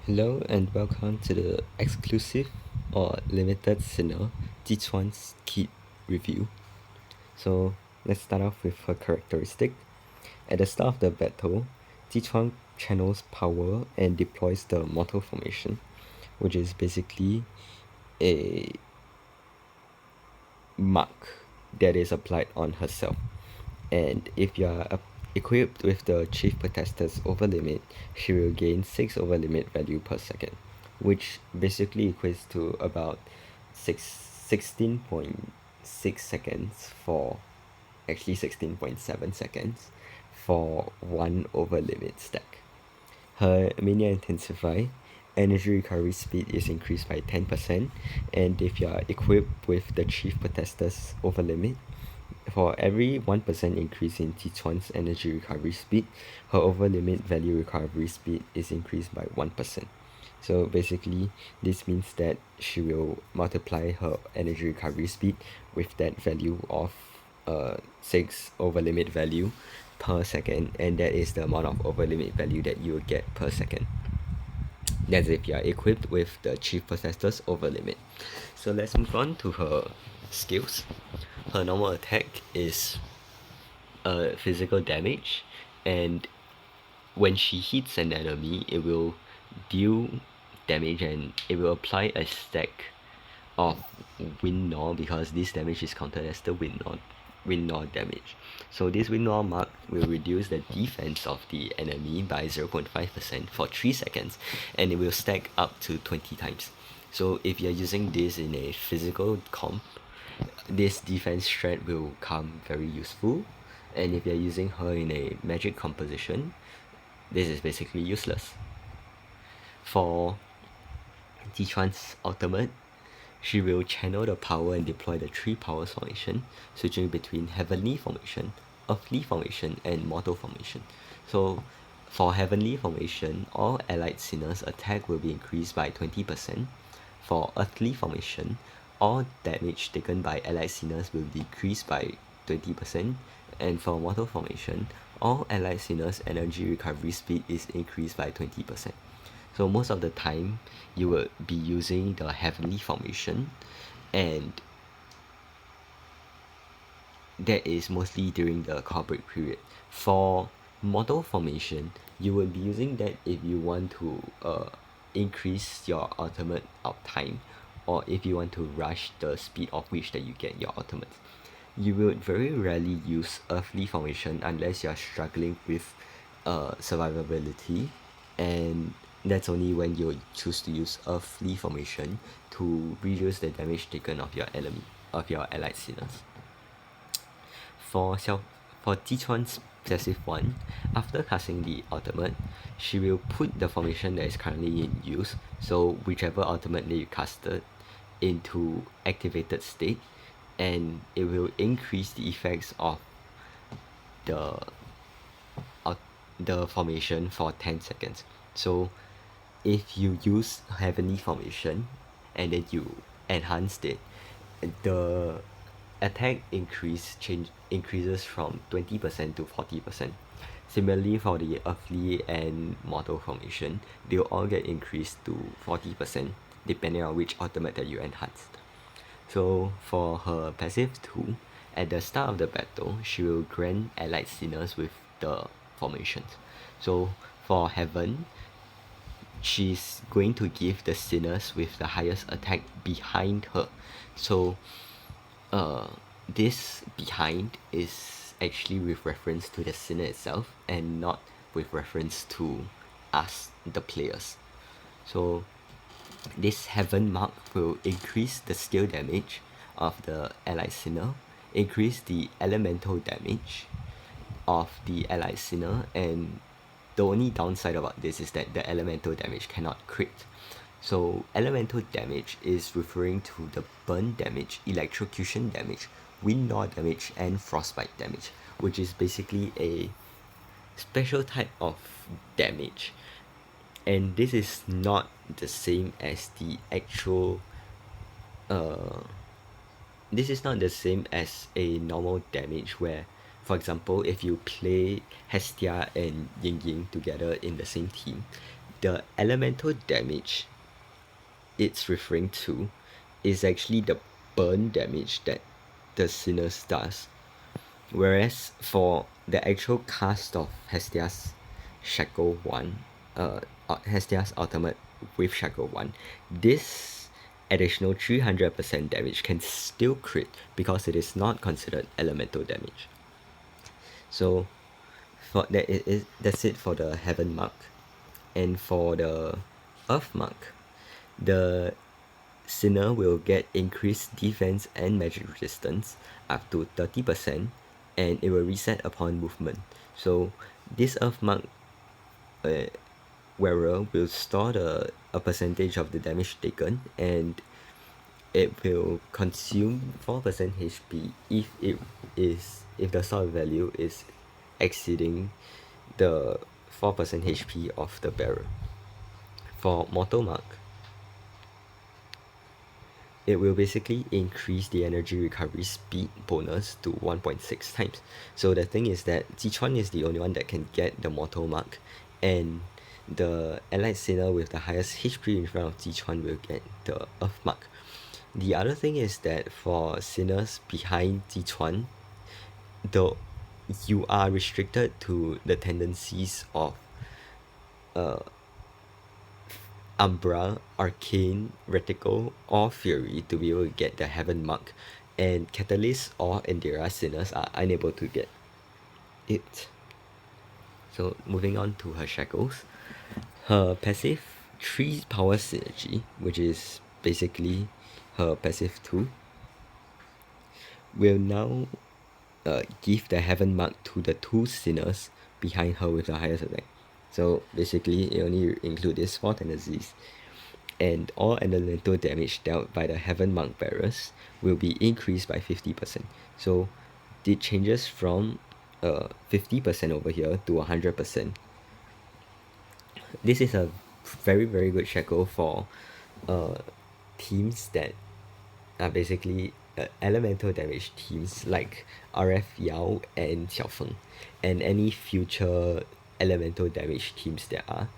Hello and welcome to the exclusive or limited Sinner Jichuan's kit review. So let's start off with her characteristic. At the start of the battle, Jichuan channels power and deploys the mortal formation, which is basically a mark that is applied on herself. And if you are equipped with the Chief Protester's overlimit, she will gain 6 overlimit value per second, which basically equates to about 16.6 seconds for, actually 16.7 seconds for one overlimit stack. Her mania intensify, energy recovery speed is increased by 10%, and if you are equipped with the Chief Protester's overlimit, for every 1% increase in Jichuan's energy recovery speed, her over limit value recovery speed is increased by 1%. So basically, this means that she will multiply her energy recovery speed with that value of 6 over limit value per second, and that is the amount of over limit value that you will get per second. That's if you are equipped with the Chief Possessor's over limit. So let's move on to her skills. Her normal attack is physical damage, and when she hits an enemy, it will deal damage and it will apply a stack of wind gnaw, because this damage is counted as the wind gnaw damage. So this wind gnaw mark will reduce the defense of the enemy by 0.5% for 3 seconds, and it will stack up to 20 times. So if you're using this in a physical comp, this defense strat will come very useful, and if you're using her in a magic composition, this is basically useless. For Jichuan's ultimate, she will channel the power and deploy the 3 powers formation, switching between heavenly formation, earthly formation, and mortal formation. So for heavenly formation, all allied sinners attack will be increased by 20%. For earthly formation, all damage taken by allied sinners will decrease by 20%, and for mortal formation, all allied sinners' energy recovery speed is increased by 20%. So most of the time, you will be using the heavenly formation, and that is mostly during the core break period. For mortal formation, you will be using that if you want to increase your ultimate uptime, or if you want to rush the speed of which that you get your ultimates. You will very rarely use earthly formation unless you are struggling with survivability, and that's only when you choose to use earthly formation to reduce the damage taken of your allied sinners. For Jichuan's passive one, after casting the ultimate, she will put the formation that is currently in use, so whichever ultimate that you casted, into activated state, and it will increase the effects of the the formation for 10 seconds. So if you use heavenly formation and then you enhanced it, the attack increases from 20% to 40%. Similarly, for the earthly and mortal formation, they'll all get increased to 40% depending on which ultimate that you enhanced. So for her passive 2, at the start of the battle, she will grant allied sinners with the formations. So for heaven, she's going to give the sinners with the highest attack behind her. So this behind is actually with reference to the sinner itself and not with reference to us, the players. So this heaven mark will increase the skill damage of the allied sinner, increase the elemental damage of the allied sinner, and the only downside about this is that the elemental damage cannot crit. So elemental damage is referring to the burn damage, electrocution damage, wind gnaw damage, and frostbite damage, which is basically a special type of damage, and this is not the same as the actual this is not the same as a normal damage where, for example, if you play Hestia and Ying Ying together in the same team, the elemental damage it's referring to is actually the burn damage that the sinners does. Whereas for the actual cast of Hestia's Shackle 1, Hestia's Ultimate with Shackle 1, this additional 300% damage can still crit because it is not considered elemental damage. So for that's it for the Heaven Mark. And for the Earth Mark, the Sinner will get increased defense and magic resistance up to 30%, and it will reset upon movement. So this Earth Mark wearer will store a percentage of the damage taken, and it will consume 4% HP if the sword value is exceeding the 4% HP of the bearer. For Mortal Mark, it will basically increase the energy recovery speed bonus to 1.6 times. So the thing is that Jichuan is the only one that can get the Mortal Mark, and the allied sinner with the highest HP in front of Jichuan will get the Earth Mark. The other thing is that for sinners behind Jichuan, though you are restricted to the tendencies of Umbra, Arcane, Reticle, or Fury to be able to get the Heaven Mark, and Catalyst or Endera sinners are unable to get it. So moving on to her shackles, her passive 3 power synergy, which is basically her passive 2, will now give the Heaven Mark to the 2 sinners behind her with the highest attack. So basically it only includes these 4 tendencies, and all elemental damage dealt by the Heaven Mark bearers will be increased by 50%. So it changes from 50% over here to 100%. This is a very very good shackle for teams that are basically elemental damage teams like RF Yao and Xiaofeng, and any future elemental damage teams there are,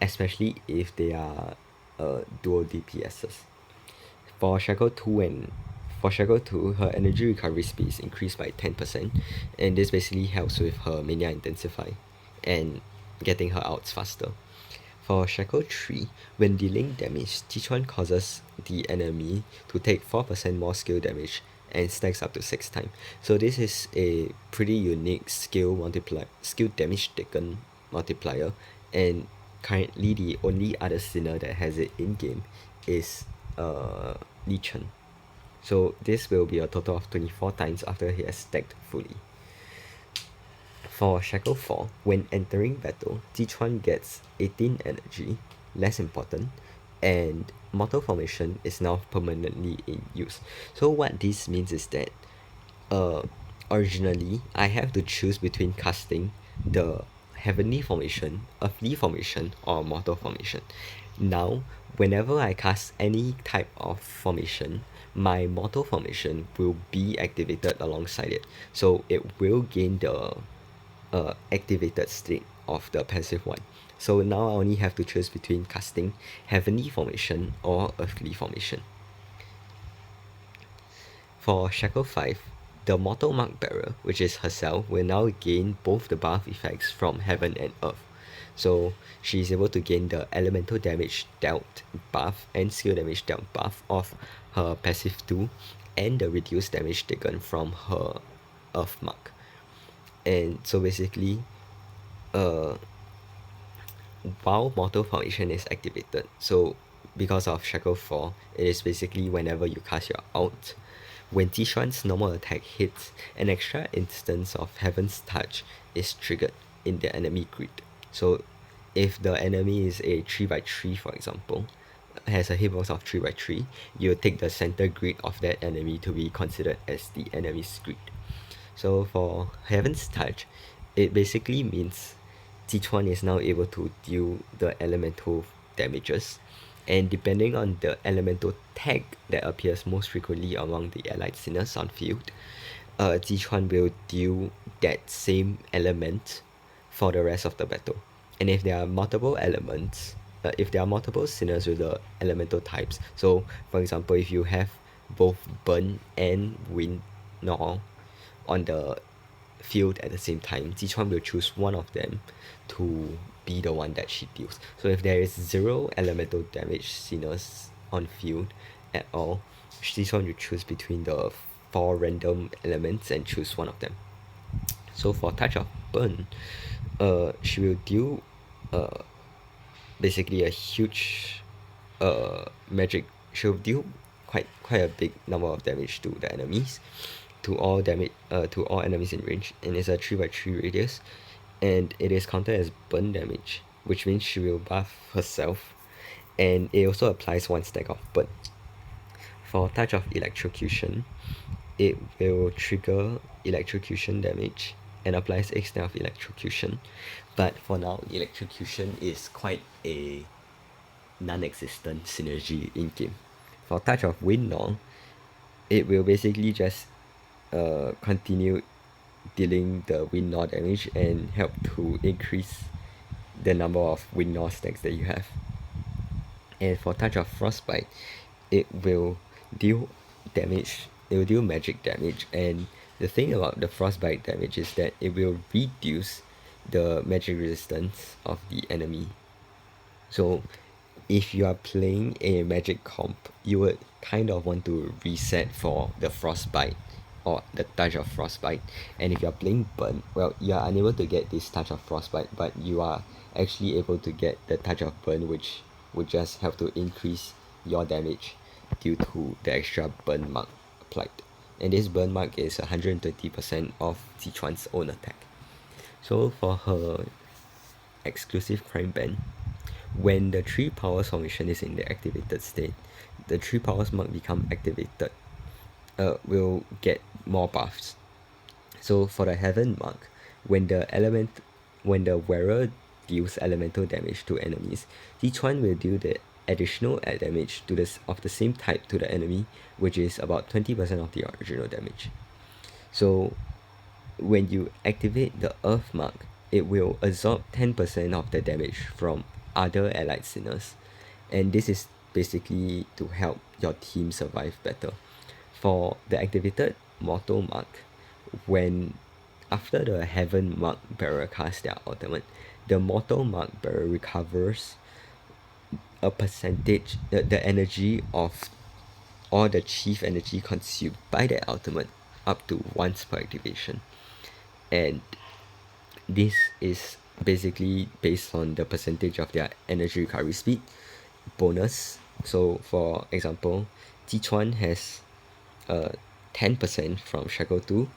especially if they are dual DPSs. For Shackle 2, her energy recovery speed is increased by 10%, and this basically helps with her Mania Intensify and getting her outs faster. For Shackle 3, when dealing damage, Jichuan causes the enemy to take 4% more skill damage and stacks up to 6 times. So this is a pretty unique skill damage taken multiplier, and currently the only other sinner that has it in game is Jichuan. So this will be a total of 24 times after he has stacked fully. For Shackle 4, when entering battle, Jichuan gets 18 energy, less important, and Mortal Formation is now permanently in use. So what this means is that originally I have to choose between casting the Heavenly Formation, Earthly Formation, or Mortal Formation. Now, whenever I cast any type of formation, my Mortal Formation will be activated alongside it. So it will gain the activated state of the passive one. So now I only have to choose between casting Heavenly Formation or Earthly Formation. For Shackle 5, the Mortal Mark Bearer, which is herself, will now gain both the buff effects from Heaven and Earth. So she is able to gain the elemental damage dealt buff and skill damage dealt buff of her passive 2, and the reduced damage taken from her Earth Mark. And so basically, while Mortal Formation is activated, so because of Shackle 4, it is basically whenever you cast your ult, when Jichuan's normal attack hits, an extra instance of Heaven's Touch is triggered in the enemy grid. So if the enemy is a 3x3, for example, has a hitbox of 3x3, you take the center grid of that enemy to be considered as the enemy's grid. So for Heaven's Touch, it basically means Jichuan is now able to deal the elemental damages, and depending on the elemental tag that appears most frequently among the allied sinners on field, Jichuan will deal that same element for the rest of the battle. And if there are multiple elements, if there are multiple sinners with the elemental types, so for example, if you have both burn and wind nor on the field at the same time, Jichuan will choose one of them to be the one that she deals. So if there is 0 elemental damage sinners on field at all, Jichuan will choose between the 4 random elements and choose one of them. So for touch of burn, she will deal basically a huge magic. She'll deal quite a big number of damage to the enemies, to all enemies in range, and it's a 3/3 radius, and it is counted as burn damage, which means she will buff herself, and it also applies 1 stack of burn. For touch of electrocution, it will trigger electrocution damage and applies X stack of electrocution, but for now electrocution is quite a non-existent synergy in game. For touch of wind now, it will basically just continue dealing the wind gnaw damage and help to increase the number of wind gnaw stacks that you have. And for touch of frostbite, it will deal damage, it will deal magic damage, and the thing about the frostbite damage is that it will reduce the magic resistance of the enemy. So if you are playing a magic comp, you would kind of want to reset for the frostbite or the touch of frostbite. And if you are playing burn, well, you are unable to get this touch of frostbite, but you are actually able to get the touch of burn, which would just help to increase your damage due to the extra burn mark applied. And this burn mark is 120% of Jichuan's own attack. So for her exclusive crime band, when the 3 powers formation is in the activated state, the 3 powers mark become activated, will get more buffs. So for the heaven mark, when the wearer deals elemental damage to enemies, Jichuan will deal the additional damage to this of the same type to the enemy, which is about 20% of the original damage. So when you activate the earth mark, it will absorb 10% of the damage from other allied sinners, and this is basically to help your team survive better. For the activated mortal mark, when after the heaven mark bearer casts their ultimate, the mortal mark bearer recovers a percentage, the energy of all the chief energy consumed by that ultimate up to once per activation, and this is basically based on the percentage of their energy recovery speed bonus. So for example, Jichuan has 10% from Shackle 2,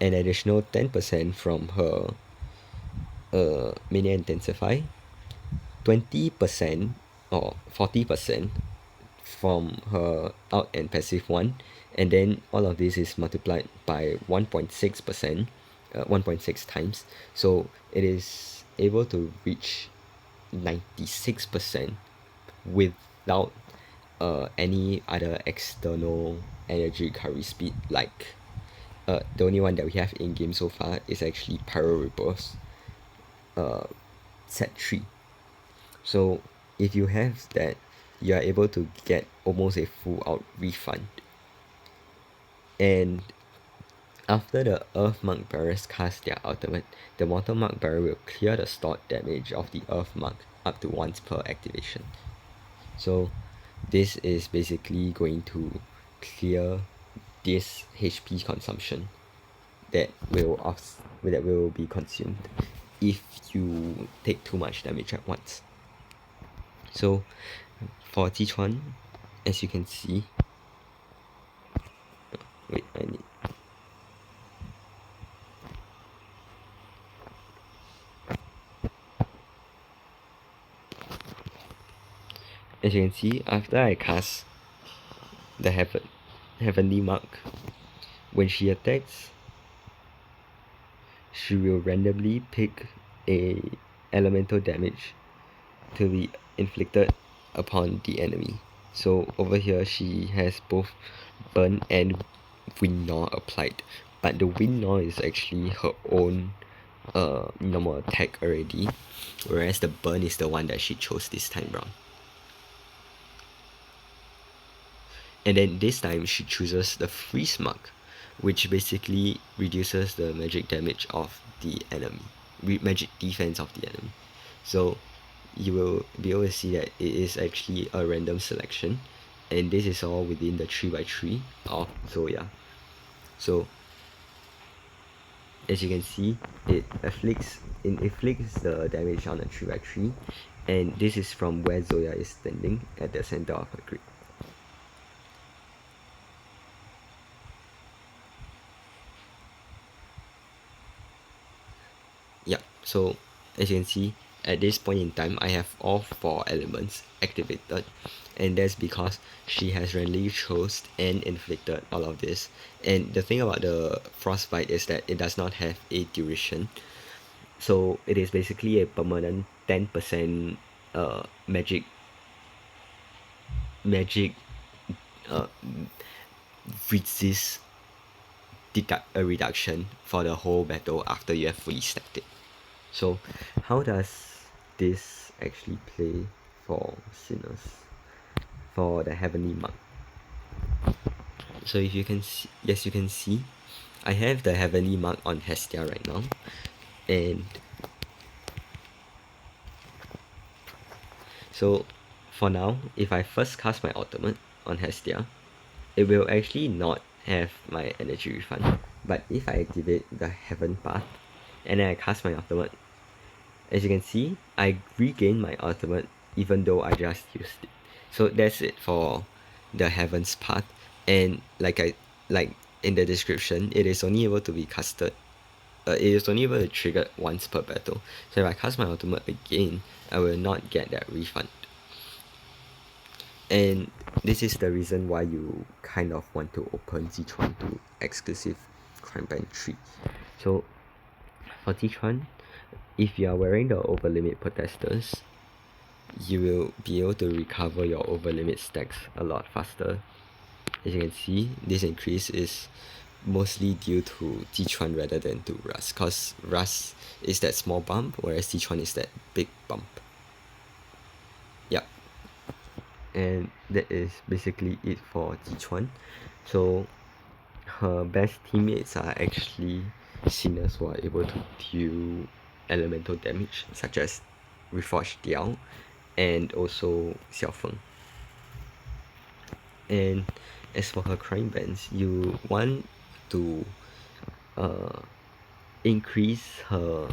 an additional 10% from her Mania Intensify, 20% or 40% from her out and passive 1, and then all of this is multiplied by 1.6%, 1.6 times, so it is able to reach 96% without any other external energy recovery speed. Like the only one that we have in game so far is actually Pyro Ripples set 3. So if you have that, you are able to get almost a full out refund. And after the Earth Mark Bearers cast their ultimate, the Mortal Mark Bearer will clear the stored damage of the Earth Mark up to once per activation. So this is basically going to clear this HP consumption that will be consumed if you take too much damage at once. So for Jichuan, as you can see, wait, I need. As you can see, after I cast the heavenly mark, when she attacks, she will randomly pick a elemental damage to be inflicted upon the enemy. So over here she has both burn and wind gnaw applied, but the wind gnaw is actually her own normal attack already, whereas the burn is the one that she chose this time round. And then this time she chooses the freeze mark, which basically reduces the magic damage of the enemy, magic defense of the enemy. So you will be able to see that it is actually a random selection, and this is all within the 3x3 of Zoya. So as you can see, it inflicts the damage on a 3x3, and this is from where Zoya is standing at the center of her grid. Yeah, so as you can see, at this point in time, I have all 4 elements activated, and that's because she has randomly chose and inflicted all of this. And the thing about the frostbite is that it does not have a duration, so it is basically a permanent 10% magic magic uh, resist a reduction for the whole battle after you have fully stacked it. So how does this actually play for Sinners, for the Heavenly Mark? So if you can see, yes, you can see, I have the Heavenly Mark on Hestia right now, and so for now, if I first cast my ultimate on Hestia, it will actually not have my energy refund. But if I activate the Heaven Path, and then I cast my ultimate, as you can see, I regain my ultimate even though I just used it. So that's it for the Heaven's Path. And like in the description, it is only able to be casted. It is only able to trigger once per battle. So if I cast my ultimate again, I will not get that refund. And this is the reason why you kind of want to open Jichuan to exclusive Crime Band 3. So for Jichuan, if you are wearing the overlimit protesters, you will be able to recover your overlimit stacks a lot faster. As you can see, this increase is mostly due to Jichuan rather than to Rust, cause Rust is that small bump, whereas Jichuan is that big bump. Yep. And that is basically it for Jichuan. So her best teammates are actually Sinners who are able to deal elemental damage, such as Reforged Diao and also Xiaofeng. And as for her crime bands, you want to uh, increase her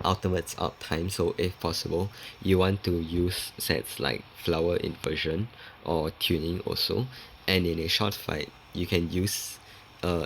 ultimates out time, so if possible you want to use sets like flower inversion or tuning also, and in a short fight you can use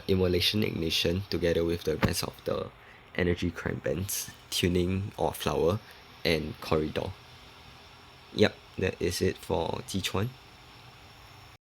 immolation ignition together with the rest of the energy crime bands, tuning or flower and corridor. Yep, that is it for Jichuan.